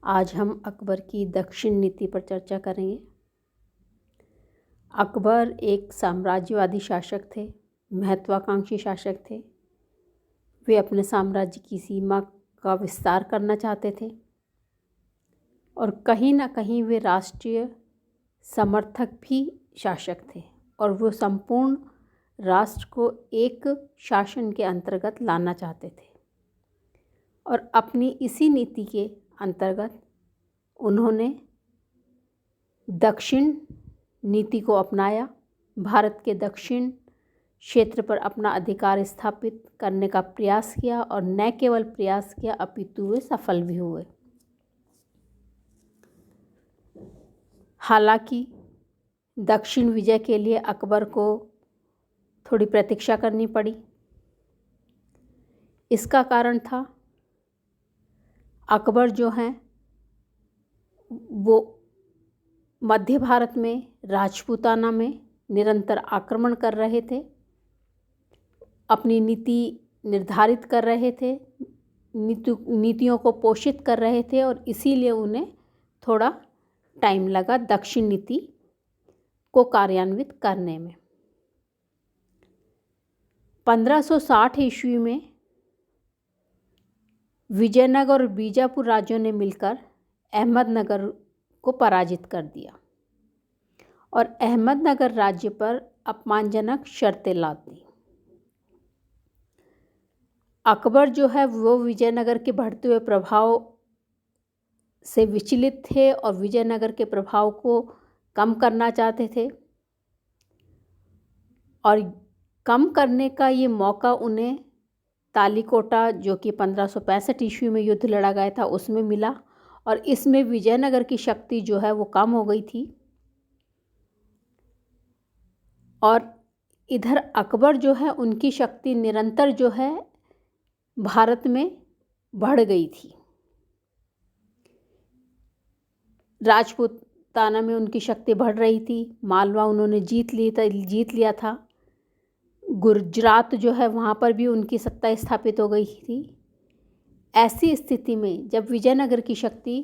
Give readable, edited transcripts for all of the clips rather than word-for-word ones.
आज हम अकबर की दक्षिण नीति पर चर्चा करेंगे। अकबर एक साम्राज्यवादी शासक थे, महत्वाकांक्षी शासक थे। वे अपने साम्राज्य की सीमा का विस्तार करना चाहते थे और कहीं ना कहीं वे राष्ट्रीय समर्थक भी शासक थे और वो संपूर्ण राष्ट्र को एक शासन के अंतर्गत लाना चाहते थे। और अपनी इसी नीति के अंतर्गत उन्होंने दक्षिण नीति को अपनाया। भारत के दक्षिण क्षेत्र पर अपना अधिकार स्थापित करने का प्रयास किया और न केवल प्रयास किया अपितु वे सफल भी हुए। हालांकि दक्षिण विजय के लिए अकबर को थोड़ी प्रतीक्षा करनी पड़ी। इसका कारण था अकबर जो हैं वो मध्य भारत में राजपूताना में निरंतर आक्रमण कर रहे थे, अपनी नीति निर्धारित कर रहे थे, नीतियों को पोषित कर रहे थे और इसीलिए उन्हें थोड़ा टाइम लगा दक्षिण नीति को कार्यान्वित करने में। 1560 ईस्वी में विजयनगर और बीजापुर राज्यों ने मिलकर अहमदनगर को पराजित कर दिया और अहमदनगर राज्य पर अपमानजनक शर्तें लाद दी। अकबर जो है वो विजयनगर के बढ़ते हुए प्रभाव से विचलित थे और विजयनगर के प्रभाव को कम करना चाहते थे और कम करने का ये मौका उन्हें तालीकोटा जो कि 1565 ईस्वी में युद्ध लड़ा गया था उसमें मिला और इसमें विजयनगर की शक्ति जो है वो कम हो गई थी और इधर अकबर जो है उनकी शक्ति निरंतर जो है भारत में बढ़ गई थी। राजपूताना में उनकी शक्ति बढ़ रही थी, मालवा उन्होंने जीत लिया था, गुजरात जो है वहाँ पर भी उनकी सत्ता स्थापित हो गई थी। ऐसी स्थिति में जब विजयनगर की शक्ति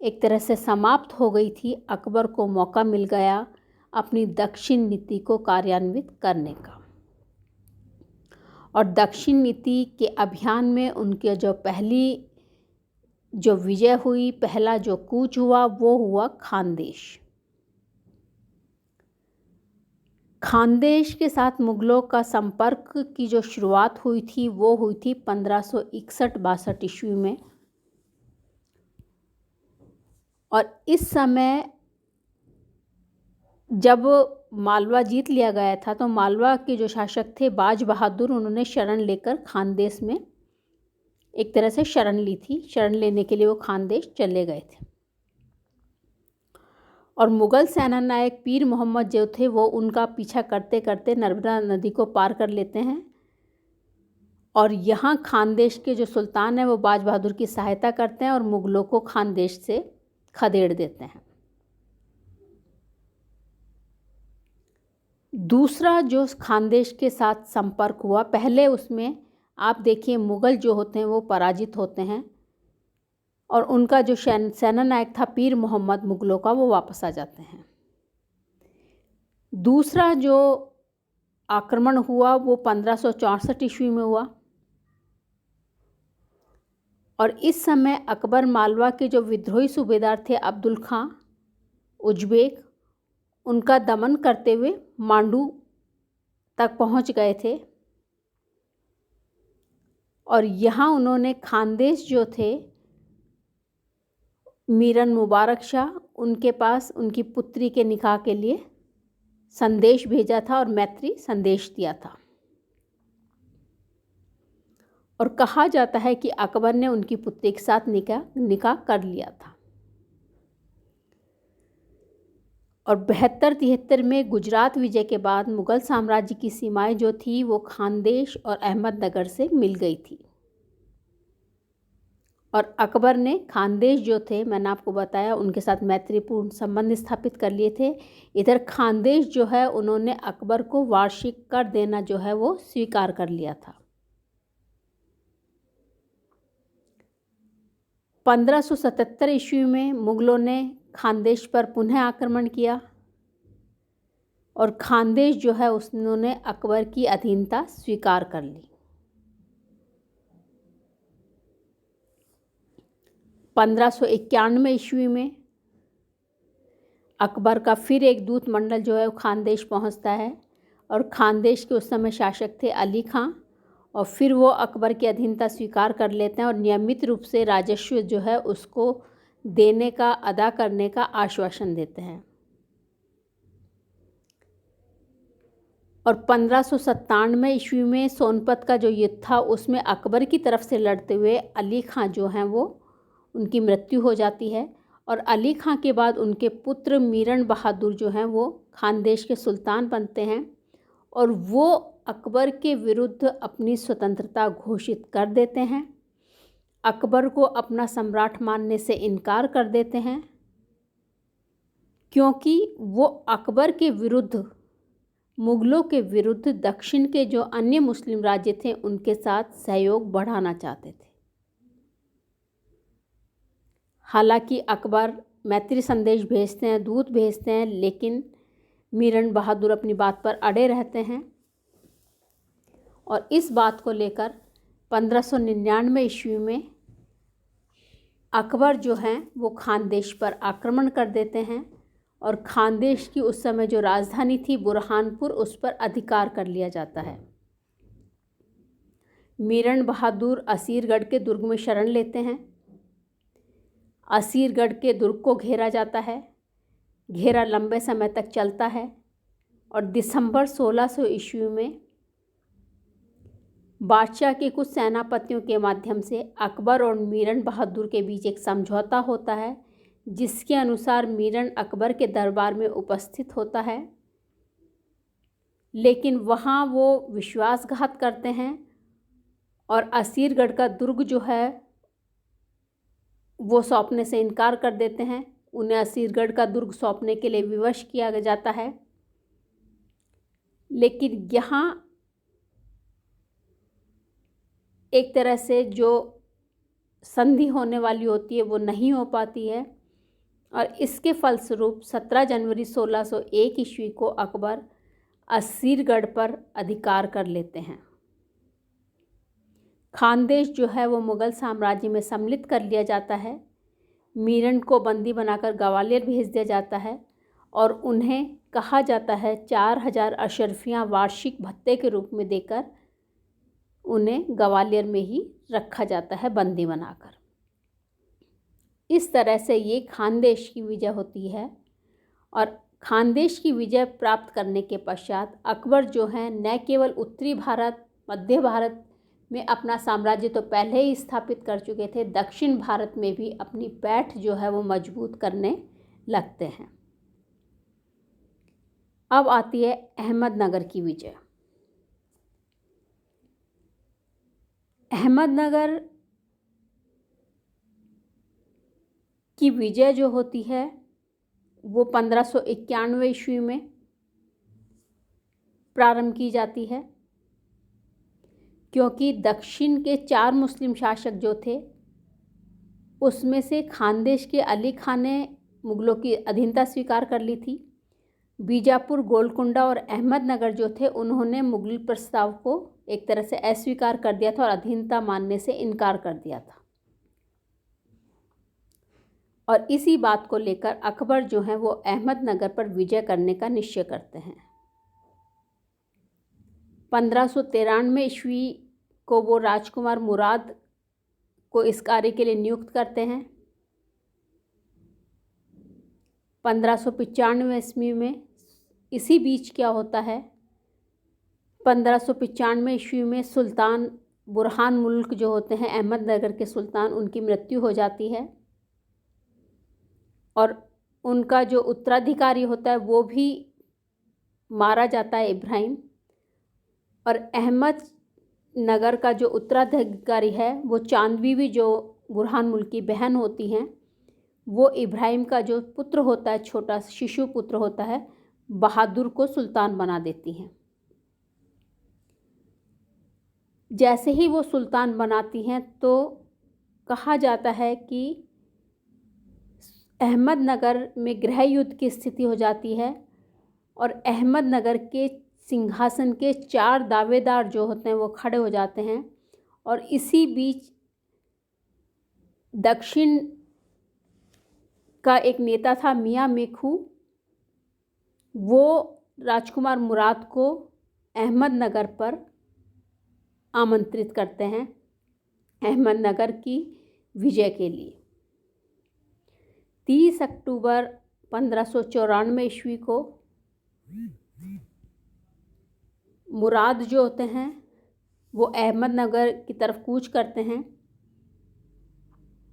एक तरह से समाप्त हो गई थी, अकबर को मौका मिल गया अपनी दक्षिण नीति को कार्यान्वित करने का। और दक्षिण नीति के अभियान में उनके जो पहली विजय हुई, पहला जो कूच हुआ वो हुआ खानदेश। खानदेश के साथ मुगलों का संपर्क की जो शुरुआत हुई थी वो हुई थी 1561-62 ईस्वी में और इस समय जब मालवा जीत लिया गया था तो मालवा के जो शासक थे बाज बहादुर, उन्होंने शरण लेकर खानदेश में एक तरह से शरण ली थी। शरण लेने के लिए वो खानदेश चले गए थे और मुग़ल सेना नायक पीर मोहम्मद जो थे वो उनका पीछा करते करते नर्मदा नदी को पार कर लेते हैं और यहाँ खानदेश के जो सुल्तान हैं वो बाज बहादुर की सहायता करते हैं और मुग़लों को खानदेश से खदेड़ देते हैं। दूसरा जो खानदेश के साथ संपर्क हुआ, पहले उसमें आप देखिए मुग़ल जो होते हैं वो पराजित होते हैं और उनका जो सेना नायक था पीर मोहम्मद मुग़लों का वो वापस आ जाते हैं। दूसरा जो आक्रमण हुआ वो 1564 ईस्वी में हुआ और इस समय अकबर मालवा के जो विद्रोही सूबेदार थे अब्दुल खां उज्बेक, उनका दमन करते हुए मांडू तक पहुंच गए थे और यहाँ उन्होंने खानदेश जो थे मीरन मुबारक शाह, उनके पास उनकी पुत्री के निकाह के लिए संदेश भेजा था और मैत्री संदेश दिया था और कहा जाता है कि अकबर ने उनकी पुत्री के साथ निकाह कर लिया था। और 72-73 में गुजरात विजय के बाद मुग़ल साम्राज्य की सीमाएं जो थी वो खानदेश और अहमदनगर से मिल गई थी और अकबर ने खानदेश जो थे, मैंने आपको बताया, उनके साथ मैत्रीपूर्ण संबंध स्थापित कर लिए थे। इधर खानदेश जो है उन्होंने अकबर को वार्षिक कर देना जो है वो स्वीकार कर लिया था। 1577 ईस्वी में मुग़लों ने खानदेश पर पुनः आक्रमण किया और खानदेश जो है उन्होंने अकबर की अधीनता स्वीकार कर ली। 1591 ईस्वी में अकबर का फिर एक दूत मंडल जो है वो खानदेश पहुंचता है और खानदेश के उस समय शासक थे अली खां, और फिर वो अकबर की अधीनता स्वीकार कर लेते हैं और नियमित रूप से राजस्व जो है उसको देने का, अदा करने का आश्वासन देते हैं। और 1597 ईस्वी में सोनपत का जो युद्ध था उसमें अकबर की तरफ से लड़ते हुए अली खां जो हैं वो उनकी मृत्यु हो जाती है और अली खां के बाद उनके पुत्र मीरण बहादुर जो हैं वो खानदेश के सुल्तान बनते हैं और वो अकबर के विरुद्ध अपनी स्वतंत्रता घोषित कर देते हैं। अकबर को अपना सम्राट मानने से इनकार कर देते हैं क्योंकि वो अकबर के विरुद्ध, मुग़लों के विरुद्ध दक्षिण के जो अन्य मुस्लिम राज्य थे उनके साथ सहयोग बढ़ाना चाहते थे। हालांकि अकबर मैत्री संदेश भेजते हैं, दूत भेजते हैं, लेकिन मीरण बहादुर अपनी बात पर अड़े रहते हैं और इस बात को लेकर 1599 ईस्वी में अकबर जो हैं वो खानदेश पर आक्रमण कर देते हैं और खानदेश की उस समय जो राजधानी थी बुरहानपुर, उस पर अधिकार कर लिया जाता है। मीरण बहादुर असीरगढ़ के दुर्ग में शरण लेते हैं। असीरगढ़ के दुर्ग को घेरा जाता है। घेरा लंबे समय तक चलता है और दिसंबर 1600 ईस्वी में बादशाह के कुछ सेनापतियों के माध्यम से अकबर और मीरण बहादुर के बीच एक समझौता होता है जिसके अनुसार मीरण अकबर के दरबार में उपस्थित होता है, लेकिन वहाँ वो विश्वासघात करते हैं और असीरगढ़ का दुर्ग जो है वो सौंपने से इनकार कर देते हैं। उन्हें असीरगढ़ का दुर्ग सौंपने के लिए विवश किया जाता है, लेकिन यहाँ एक तरह से जो संधि होने वाली होती है वो नहीं हो पाती है और इसके फलस्वरूप 17 जनवरी 1601 ईस्वी को अकबर असीरगढ़ पर अधिकार कर लेते हैं। खानदेश जो है वो मुग़ल साम्राज्य में सम्मिलित कर लिया जाता है। मीरण को बंदी बनाकर ग्वालियर भेज दिया जाता है और उन्हें कहा जाता है 4000 अशरफियाँ वार्षिक भत्ते के रूप में देकर उन्हें ग्वालियर में ही रखा जाता है बंदी बनाकर। इस तरह से ये खानदेश की विजय होती है और खानदेश की विजय प्राप्त करने के पश्चात अकबर जो हैं न केवल उत्तरी भारत, मध्य भारत में अपना साम्राज्य तो पहले ही स्थापित कर चुके थे, दक्षिण भारत में भी अपनी पैठ जो है वो मजबूत करने लगते हैं। अब आती है अहमदनगर की विजय। अहमदनगर की विजय जो होती है वो 1591 ईस्वी में प्रारंभ की जाती है क्योंकि दक्षिण के 4 मुस्लिम शासक जो थे उसमें से खानदेश के अली खां ने मुग़लों की अधीनता स्वीकार कर ली थी। बीजापुर, गोलकुंडा और अहमदनगर जो थे उन्होंने मुग़ल प्रस्ताव को एक तरह से अस्वीकार कर दिया था और अधीनता मानने से इनकार कर दिया था और इसी बात को लेकर अकबर जो हैं वो अहमदनगर पर विजय करने का निश्चय करते हैं। 1593 ईस्वी को वो राजकुमार मुराद को इस कार्य के लिए नियुक्त करते हैं। 1595 ईस्वी में इसी बीच क्या होता है, 1595 ईस्वी में सुल्तान बुरहान मुल्क जो होते हैं अहमदनगर के सुल्तान, उनकी मृत्यु हो जाती है और उनका जो उत्तराधिकारी होता है वो भी मारा जाता है, इब्राहिम। और अहमदनगर का जो उत्तराधिकारी है वो चांद बीवी जो बुरहान मुल्क की बहन होती हैं, वो इब्राहिम का जो पुत्र होता है, छोटा शिशु पुत्र होता है, बहादुर को सुल्तान बना देती हैं। जैसे ही वो सुल्तान बनाती हैं तो कहा जाता है कि अहमदनगर में गृह युद्ध की स्थिति हो जाती है और अहमदनगर के सिंहासन के 4 दावेदार जो होते हैं वो खड़े हो जाते हैं। और इसी बीच दक्षिण का एक नेता था मियाँ मेखू, वो राजकुमार मुराद को अहमदनगर पर आमंत्रित करते हैं अहमदनगर की विजय के लिए। 30 अक्टूबर 1594 ईस्वी को मुराद जो होते हैं वो अहमदनगर की तरफ कूच करते हैं,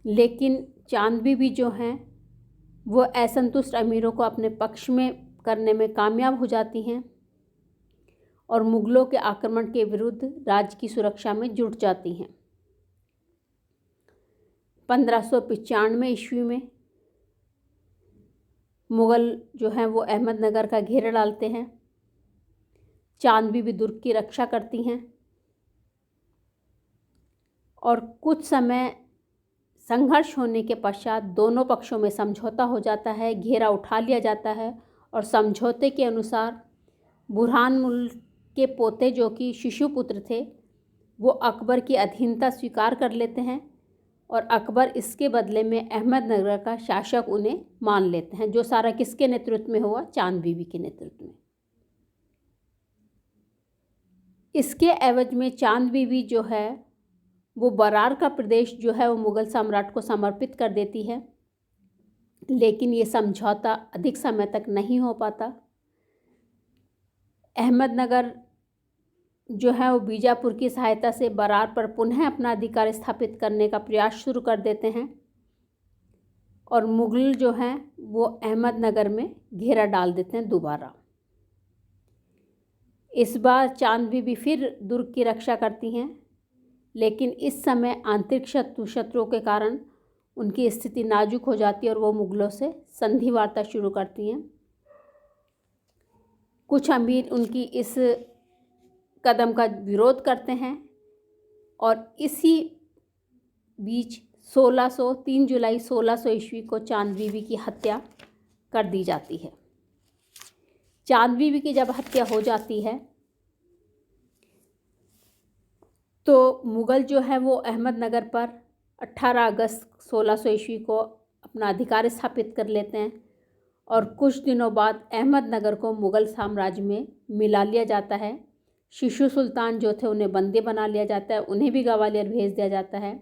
लेकिन चांद बीबी जो हैं वो असंतुष्ट अमीरों को अपने पक्ष में करने में कामयाब हो जाती हैं और मुग़लों के आक्रमण के विरुद्ध राज्य की सुरक्षा में जुट जाती हैं। 1595 ईस्वी में मुग़ल जो हैं वो अहमदनगर का घेरा डालते हैं। चांद बीबी दुर्ग की रक्षा करती हैं और कुछ समय संघर्ष होने के पश्चात दोनों पक्षों में समझौता हो जाता है, घेरा उठा लिया जाता है और समझौते के अनुसार बुरहानुल के पोते जो कि शिशुपुत्र थे वो अकबर की अधीनता स्वीकार कर लेते हैं और अकबर इसके बदले में अहमदनगर का शासक उन्हें मान लेते हैं, जो सारा किसके नेतृत्व में हुआ? चांद बीबी के नेतृत्व में। इसके एवज में चांद बीबी जो है वो बरार का प्रदेश जो है वो मुग़ल सम्राट को समर्पित कर देती है, लेकिन ये समझौता अधिक समय तक नहीं हो पाता। अहमदनगर जो है वो बीजापुर की सहायता से बरार पर पुनः अपना अधिकार स्थापित करने का प्रयास शुरू कर देते हैं और मुग़ल जो हैं वो अहमदनगर में घेरा डाल देते हैं दोबारा। इस बार चांद बीबी फिर दुर्ग की रक्षा करती हैं, लेकिन इस समय आंतरिक शत्रुओं के कारण उनकी स्थिति नाजुक हो जाती है और वो मुग़लों से संधि वार्ता शुरू करती हैं। कुछ अमीर उनकी इस कदम का विरोध करते हैं और इसी बीच 3 जुलाई 1600 ईस्वी को चांद बीबी की हत्या कर दी जाती है। चांद बीबी की जब हत्या हो जाती है तो मुग़ल जो है वो अहमदनगर पर 18 अगस्त 1600 ईस्वी को अपना अधिकार स्थापित कर लेते हैं और कुछ दिनों बाद अहमदनगर को मुग़ल साम्राज्य में मिला लिया जाता है। शिशु सुल्तान जो थे उन्हें बंदी बना लिया जाता है, उन्हें भी ग्वालियर भेज दिया जाता है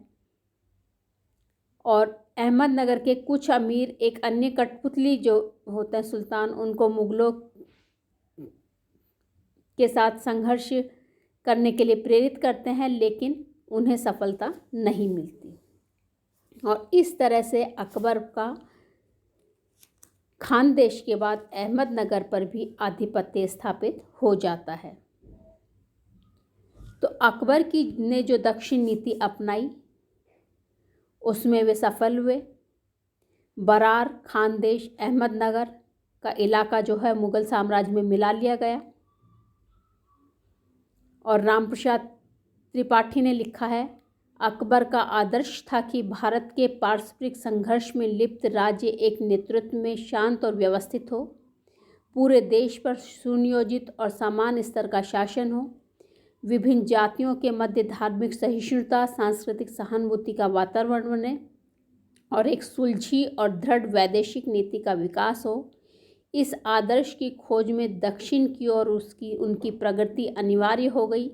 और अहमदनगर के कुछ अमीर एक अन्य कठपुतली जो होता है सुल्तान, उनको मुग़लों के साथ संघर्ष करने के लिए प्रेरित करते हैं, लेकिन उन्हें सफलता नहीं मिलती और इस तरह से अकबर का खानदेश के बाद अहमदनगर पर भी आधिपत्य स्थापित हो जाता है। तो अकबर की ने जो दक्षिण नीति अपनाई उसमें वे सफल हुए। बरार, खानदेश, अहमदनगर का इलाका जो है मुग़ल साम्राज्य में मिला लिया गया और रामप्रसाद त्रिपाठी ने लिखा है, अकबर का आदर्श था कि भारत के पारस्परिक संघर्ष में लिप्त राज्य एक नेतृत्व में शांत और व्यवस्थित हो, पूरे देश पर सुनियोजित और समान स्तर का शासन हो, विभिन्न जातियों के मध्य धार्मिक सहिष्णुता, सांस्कृतिक सहानुभूति का वातावरण बने और एक सुलझी और दृढ़ वैदेशिक नीति का विकास हो। इस आदर्श की खोज में दक्षिण की ओर उनकी प्रगति अनिवार्य हो गई।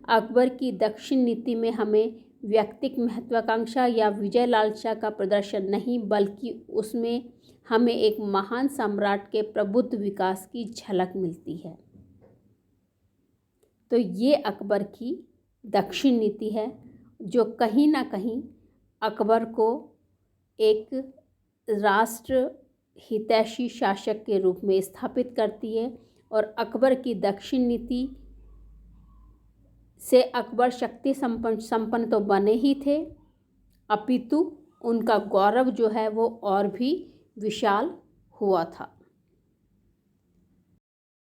अकबर की दक्षिण नीति में हमें व्यक्तिक महत्वाकांक्षा या विजय लालसा का प्रदर्शन नहीं, बल्कि उसमें हमें एक महान सम्राट के प्रबुद्ध विकास की झलक मिलती है। तो ये अकबर की दक्षिण नीति है जो कहीं ना कहीं अकबर को एक राष्ट्र हितैषी शासक के रूप में स्थापित करती है और अकबर की दक्षिण नीति से अकबर शक्ति संपन्न तो बने ही थे, अपितु उनका गौरव जो है वो और भी विशाल हुआ था।